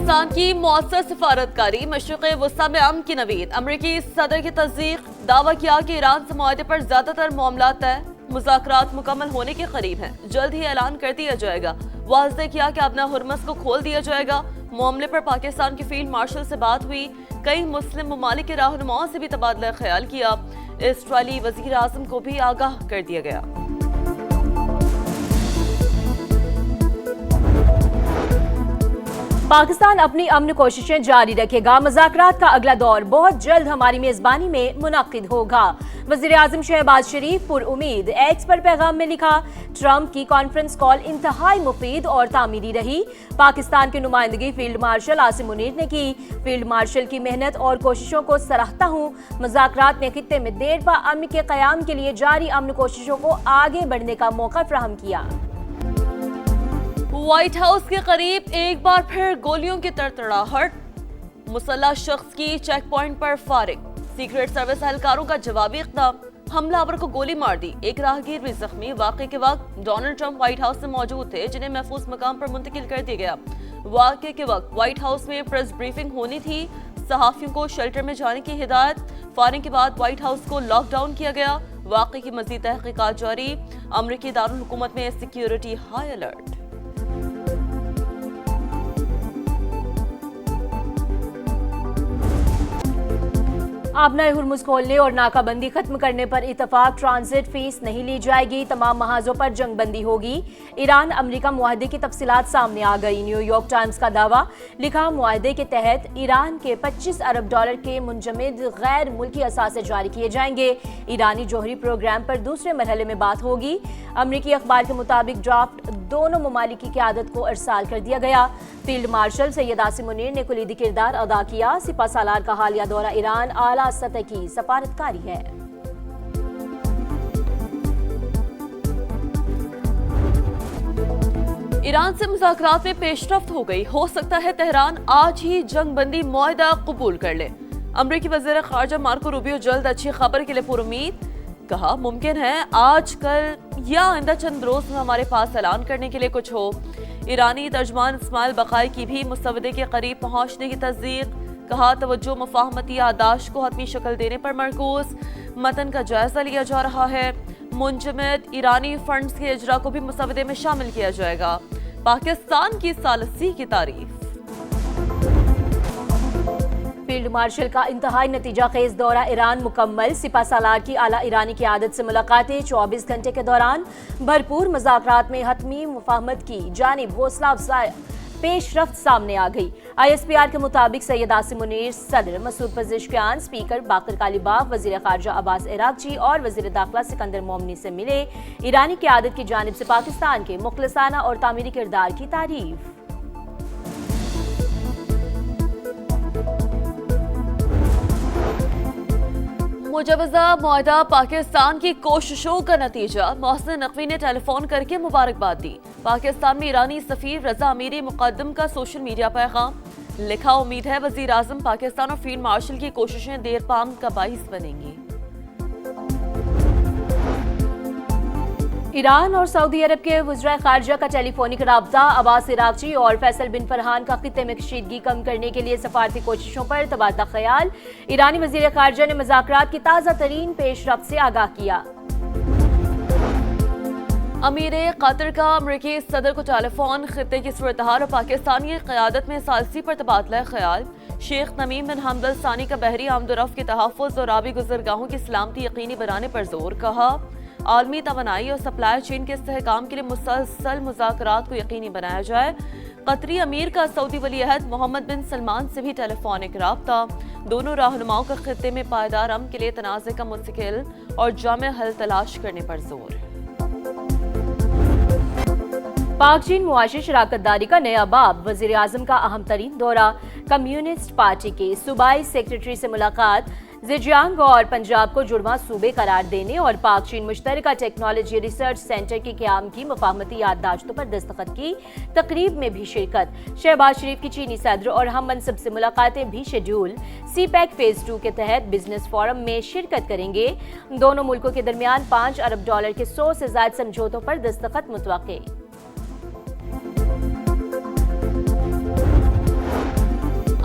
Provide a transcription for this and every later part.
पाकिस्तान की मौसर सफारतकारी मशरिक़ वस्ता में अमन की नवीद। अमरीकी सदर की तस्दीक, दावा किया कि ईरान से मुआहदे पर ज्यादातर मामला तय, मुज़ाकरात मुकम्मल होने के करीब हैं, जल्द ही ऐलान कर दिया जाएगा। वाज़ेह किया कि अपना हुर्मस को खोल दिया जाएगा। मामले पर पाकिस्तान के फील्ड मार्शल से बात हुई, कई मुस्लिम ममालिक के रहनुमाओं से भी तबादला ख्याल किया। इसराइली वज़ीर आज़म को भी आगाह कर दिया गया। पाकिस्तान अपनी अमन कोशिशें जारी रखेगा। मुज़ाकरात का अगला दौर बहुत जल्द हमारी मेज़बानी में मुनक्किद होगा। वज़ीर आज़म शहबाज शरीफ पुरउम्मीद। एक्स पर पैगाम में लिखा, ट्रंप की कॉन्फ्रेंस कॉल इंतहाई मुफीद और तामीरी रही। पाकिस्तान की नुमाइंदगी फील्ड मार्शल आसिम मुनीर ने की। फील्ड मार्शल की मेहनत और कोशिशों को सराहता हूँ। मुज़ाकरात ने खित्ते में देरपा अमन के क़याम के लिए जारी अमन कोशिशों को आगे बढ़ने का मौका फराहम किया। व्हाइट हाउस के करीब एक बार फिर गोलियों की तड़तड़ाहट, मुसल्लह शख्स की चेक पॉइंट पर फारिग। सीक्रेट सर्विस एहलकारों का जवाबी इक़दाम, हमलावर को गोली मार दी, एक राहगीर भी जख्मी। वाक़े के वक्त डोनाल्ड ट्रंप व्हाइट हाउस में मौजूद थे, जिन्हें महफूज मकाम पर मुंतकिल कर दिया गया। वाक़े के वक्त व्हाइट हाउस में प्रेस ब्रीफिंग होनी थी, सहाफ़ियों को शेल्टर में जाने की हिदायत। फायरिंग के बाद व्हाइट हाउस को लॉकडाउन किया गया। वाक़े की मज़ीद तहक़ीक़ात जारी। अमरीकी दारुल हुकूमत में सिक्योरिटी हाई अलर्ट। आपना हुर्मुज़ खोलने और नाकाबंदी खत्म करने पर इतफाक, ट्रांजिट फीस नहीं ली जाएगी, तमाम महाजों पर जंगबंदी होगी। ईरान अमरीका मुआहदे की तफसीलात सामने आ गई। न्यूयॉर्क टाइम्स का दावा, लिखा, मुआहदे के तहत ईरान के $25 अरब के मुंजमद गैर मुल्की असासे जारी किए जाएंगे। ईरानी जोहरी प्रोग्राम पर दूसरे मरहले में बात होगी। अमरीकी अखबार के मुताबिक ड्राफ्ट दोनों ममालिक की क़यादत को अरसाल कर दिया गया। फील्ड मार्शल सैयद आसिम मुनीर ने कुलीदी किरदार अदा किया। सिपह सालार का हालिया दौरा ईरान आला सतह की सफारतकारी है। ईरान से मुज़ाकरात में पेशरफ्त हो गई। हो सकता है तेहरान आज ही जंग बंदी मुआहदा कबूल कर ले। अमरीकी वज़ीर ख़ारजा मार्को रूबियो जल्द अच्छी खबर के लिए पुरुम्मीद। कहा, मुमकिन है आज, कल या आइंदा चंद रोज में हमारे पास ऐलान करने के लिए कुछ हो। ईरानी तर्जमान इस्माइल बक़ाई की भी मुसवदे के करीब पहुंचने की तस्दीक। कहा, तवज्जो मुफाहमती यादाश्त को हतमी शक्ल देने पर मरकूज। मतन का जायजा लिया जा रहा है। मुंजमद ईरानी फंड्स के इजरा को भी मुसवदे में शामिल किया जाएगा। पाकिस्तान की सालसी की तारीफ। फील्ड मार्शल का इंतहाई नतीजा खेज दौरा ईरान मुकम्मल। सिपह सालार की आला ईरानी क़यादत से मुलाकातें। 24 घंटे के दौरान भरपूर मुज़ाकरात में हतमी मुफाहमत की जानिब हौसला अफजाई पेशरफ्त सामने आ गई। ISPR के मुताबिक सैयद आसिम मुनीर, सदर मसूद पज़ेश्कियान, स्पीकर बाकर कालीबाफ, वज़ीर ख़ारजा अब्बास इराक़ची और वज़ीर दाखिला सिकंदर मोमनी से मिले। ईरानी क़यादत की जानिब से पाकिस्तान के मुखलिसाना और तामीरी किरदार की तारीफ। मुजवज़ा मुआहदा पाकिस्तान की कोशिशों का नतीजा। मोहसिन नकवी ने टेलीफोन करके मुबारकबाद दी। पाकिस्तान में ईरानी सफ़ीर रज़ा अमीरी मुक़द्दम का सोशल मीडिया पैगाम। लिखा, उम्मीद है वज़ीर आज़म पाकिस्तान और फील्ड मार्शल की कोशिशें देरपाम का बाइस बनेंगी। ईरान और सऊदी अरब के वज़ीर ख़ारजा का टेलीफोनिक राब्ता। अब्बास इराक़ची और फैसल बिन फरहान का खित्ते में कशीदगी कम करने के लिए सफारती कोशिशों पर तबादला ख्याल। ईरानी वज़ीर ख़ारजा ने मुज़ाकरात की ताज़ा तरीन पेशरफ्त से आगाह किया। अमीर कतर का अमरीकी सदर को टेलीफोन। खित्ते की सूरत-ए-हाल और पाकिस्तानी क़यादत में सालसी पर तबादला ख्याल। शेख तमीम बिन हमद अल सानी का बहरी आमदोरफ्त के तहफ़्फ़ुज़ और आबी गुज़रगाहों की सलामती यकीनी बनाने पर जोर। कहा, आलमी तवानाई और सप्लाई चेन के इस्तेहकाम के लिए मुसलसल मुज़ाकरात को यकीनी बनाया जाए। कतरी अमीर का सऊदी वली अहद मोहम्मद बिन सलमान से भी टेलीफोनिक राब्ता। दोनों रहनुमाओं का खित्ते में पायदार अमन के लिए तनाज़े का मुस्तकिल और जामे हल तलाश करने पर जोर। पाक चीन मुआशी शराकतदारी का नया बाब। वज़ीर आज़म का अहम तरीन दौरा। कम्युनिस्ट पार्टी के सूबाई सेक्रेटरी से मुलाकात। ज़ेजियांग और पंजाब को जुड़वा सूबे करार देने और पाक चीन मुश्तरका टेक्नोलॉजी रिसर्च सेंटर के क़याम की मुफाहमती याददाश्तों पर दस्तखत की। तकरीब में भी शिरकत। शहबाज शरीफ की चीनी सदर और हम मनसब से मुलाकातें भी शेड्यूल। CPEC फेज़ 2 के तहत बिजनेस फोरम में शिरकत करेंगे। दोनों मुल्कों के दरमियान $5 अरब के 100 से ज़ायद समझौतों पर दस्तखत मुतवक्के।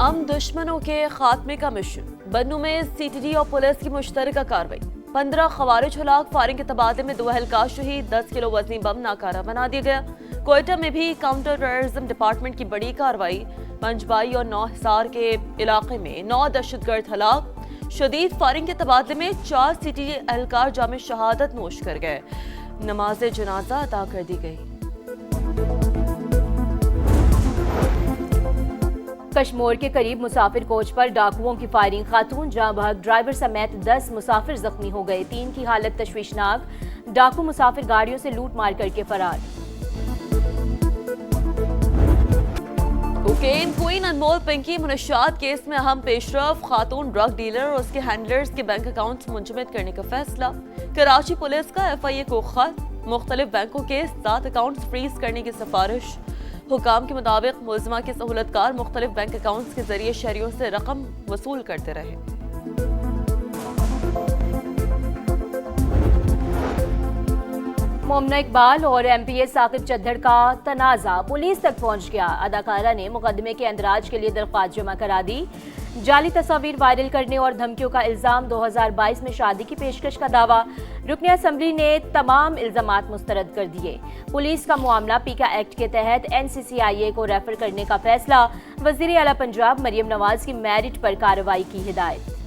हम दुश्मनों के खात्मे का मिशन। बन्नू में सीटीडी और पुलिस की मुश्तरका कार्रवाई। 15 खवारिज हलाक। फायरिंग के तबादले में 2 एहलकार शहीद। 10 किलो वजनी बम नाकारा बना दिया गया। कोयटा में भी काउंटर टेररिज्म डिपार्टमेंट की बड़ी कार्रवाई। पंजबाई और 9 हिसार के इलाके में 9 दहशतगर्द हलाक। शदीद फायरिंग के तबादले में 4 सीटीडी एहलकार जामे शहादत नोश कर गए। नमाज जनाजा अदा कर दी गई। कश्मोर के करीब मुसाफिर कोच पर डाकुओं की फायरिंग। खातून जाँ बहक, ड्राइवर समेत 10 मुसाफिर जख्मी हो गए। 3 की हालत तशवीशनाक। डाकू मुसाफिर गाड़ियों से लूट मार करके फरार। कोकेन क्वीन अनमोल पिंकी मुनशात केस में अहम पेशरफ। खातून ड्रग डीलर और उसके हैंडलर्स के बैंक अकाउंट्स मुंजमद करने का फैसला। कराची पुलिस का FIA को खत। मुख्तलिफ बैंकों के 7 अकाउंट्स फ्रीज करने की सिफारिश। हुकाम के मुताबिक मुलजमा के सहूलतकार मुख्तलिफ बैंक अकाउंट्स के जरिए शहरियों से रकम वसूल करते रहे। मोमना इकबाल और MPA साकिब चद्दड़ का तनाज़ा पुलिस तक पहुंच गया। अदाकारा ने मुकदमे के अंदराज के लिए दरख्वास्त जमा करा दी। जाली तस्वीर वायरल करने और धमकियों का इल्जाम। 2022 में शादी की पेशकश का दावा। रुकन असम्बली ने तमाम इल्जामात मुस्तरद कर दिए। पुलिस का मामला पीका एक्ट के तहत NCCIA को रेफर करने का फैसला। वज़ीर आला पंजाब मरियम नवाज की मेरिट पर कार्रवाई की हिदायत।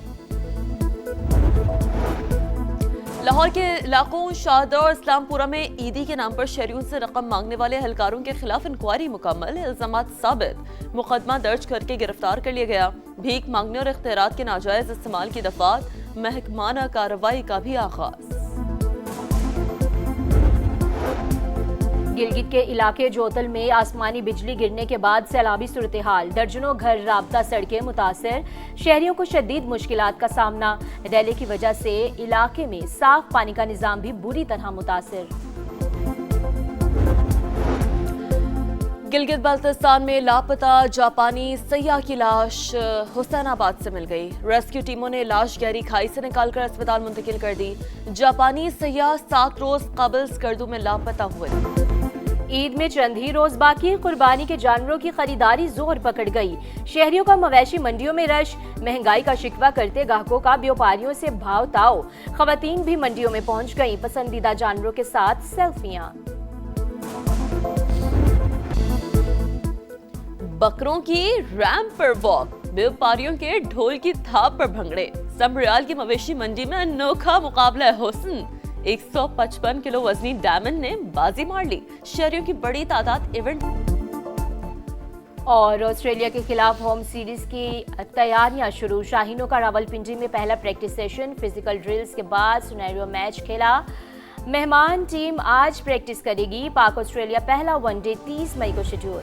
लाहौर के इलाकों शाहदरा और इस्लामपुरा में ईदी के नाम पर शहरियों से रकम मांगने वाले एहलकारों के खिलाफ इंक्वायरी मुकम्मल। इल्जामात साबित। मुकदमा दर्ज करके गिरफ्तार कर लिया गया। भीख मांगने और इख्तियारात के नाजायज इस्तेमाल की दफात। महकमाना कार्रवाई का भी आगाज। गिलगित के इलाके जोतल में आसमानी बिजली गिरने के बाद सैलाबी सूरत हाल। दर्जनों घर, राबता सड़कें मुतासर। शहरियों को शदीद मुश्किलात का सामना। रैले की वजह से इलाके में साफ पानी का निजाम भी बुरी तरह मुतासर। गिलगित बाल्टिस्तान में लापता जापानी सैयाह की लाश हुसैनाबाद से मिल गई। रेस्क्यू टीमों ने लाश गहरी खाई से निकालकर अस्पताल मुंतकिल कर दी। जापानी सैयाह 7 रोज कबल स्कर्दू में लापता हुए। ईद में चंद ही रोज बाकी। कुर्बानी के जानवरों की खरीदारी जोर पकड़ गई। शहरियों का मवेशी मंडियों में रश। महंगाई का शिकवा करते ग्राहकों का व्यापारियों से भाव ताव। खवातीन भी मंडियों में पहुंच गईं। पसंदीदा जानवरों के साथ सेल्फियां। बकरों की रैंप पर वॉक। व्यापारियों के ढोल की थाप पर भंगड़े। समरियाल की मवेशी मंडी में अनोखा मुकाबला हुस्न। 155 किलो वजनी डायमंड ने बाजी मार ली। शहरियों की बड़ी तादाद इवेंट। और ऑस्ट्रेलिया के खिलाफ होम सीरीज की तैयारियां शुरू। शाहीनों का रावलपिंडी में पहला प्रैक्टिस सेशन। फिजिकल ड्रिल्स के बाद सिनेरियो मैच खेला। मेहमान टीम आज प्रैक्टिस करेगी। पाक ऑस्ट्रेलिया पहला वनडे 30 मई को शेड्यूल।